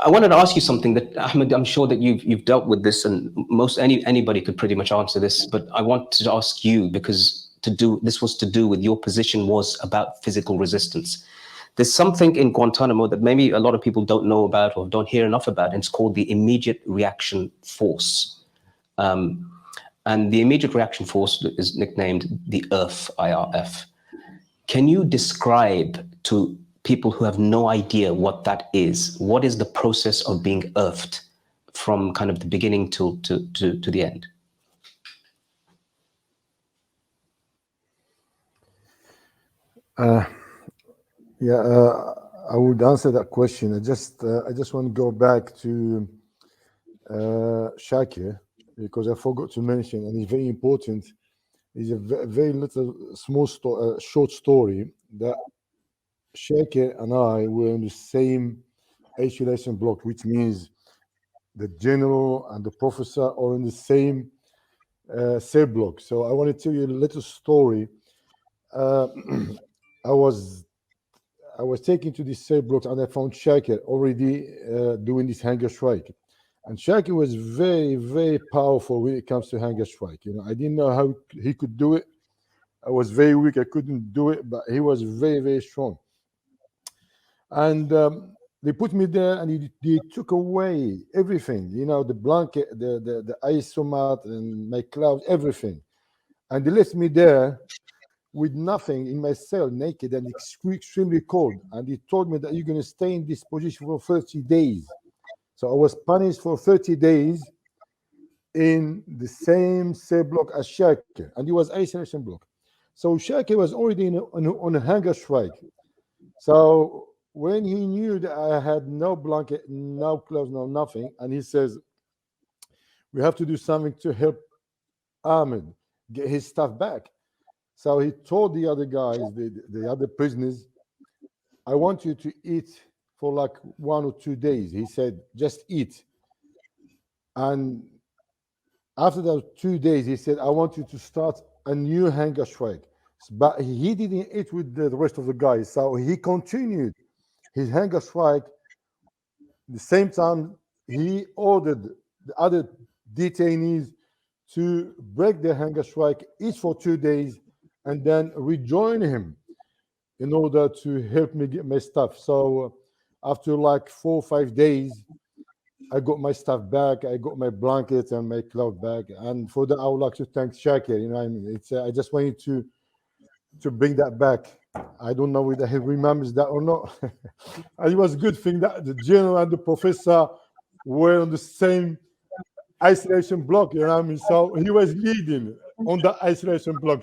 I wanted to ask you something that, Ahmed, I'm sure that you've dealt with this, and anybody could pretty much answer this. But I want to ask you, because this was to do with your position was about physical resistance. There's something in Guantanamo that maybe a lot of people don't know about or don't hear enough about, and it's called the Immediate Reaction Force. And the Immediate Reaction Force is nicknamed the IRF. Can you describe to people who have no idea what that is, what is the process of being earthed from kind of the beginning to the end? I would answer that question. I just want to go back to Shakir, because I forgot to mention, and it's very important. It's a very little short story that Shakir and I were in the same isolation block, which means the general and the professor are in the same cell block. So I want to tell you a little story. Uh, I was taken to this cell block, and I found Shakir already doing this hunger strike. And Shakir was very, very powerful when it comes to hunger strike. I didn't know how he could do it. I was very weak. I couldn't do it, but he was very, very strong. And they put me there, and they took away everything. The blanket, the isomat, and my clothes, everything. And they left me there with nothing in my cell, naked and extremely cold. And he told me that you're going to stay in this position for 30 days. So I was punished for 30 days in the same cell block as Shakir, and it was isolation block. So Shakir was already on a hunger strike. So when he knew that I had no blanket, no clothes, no nothing, and he says, we have to do something to help Ahmed get his stuff back. So he told the other guys, the other prisoners, I want you to eat for like 1 or 2 days. He said, just eat. And after those 2 days, he said, I want you to start a new hunger strike. But he didn't eat with the rest of the guys. So he continued his hunger strike. At the same time, he ordered the other detainees to break their hunger strike, eat for 2 days, and then rejoin him in order to help me get my stuff. So after like 4 or 5 days, I got my stuff back. I got my blankets and my clothes back. And for that, I would like to thank Shakir. You know what I mean? I just wanted to bring that back. I don't know whether he remembers that or not. And it was a good thing that the general and the professor were on the same isolation block. You know what I mean? So he was leading on the isolation block.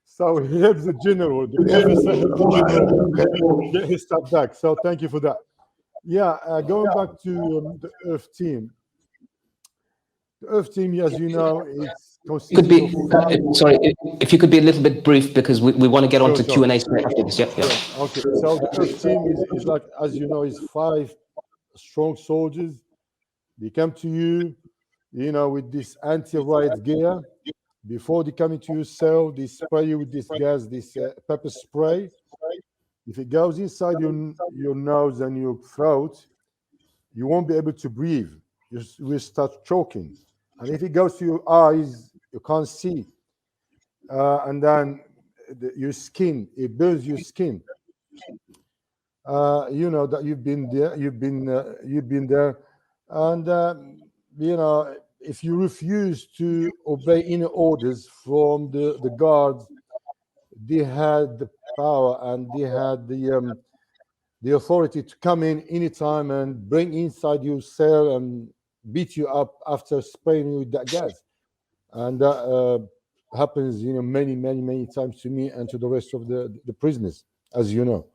So he helps the general. The professor helps the general get his stuff back. So thank you for that. Yeah, going back to the Earth team. The Earth team, as you know, it's Could be consisting of sorry, if you could be a little bit brief, because we want to get on to sure. Q&A straight after this. Yeah. Okay, so the Earth team is like, as you know, is 5 strong soldiers. They come to you, with this anti-riot gear. Before they come into your cell, they spray you with this gas, this pepper spray. If it goes inside your nose and your throat, you won't be able to breathe. You will start choking. And if it goes to your eyes, you can't see. And then your skin, it burns your skin. You know that you've been there, you've been there. And, if you refuse to obey any orders from the guards, they had the power and they had the authority to come in anytime and bring inside your cell and beat you up after spraying you with that gas. And that happens, many, many, many times to me and to the rest of the prisoners, as you know.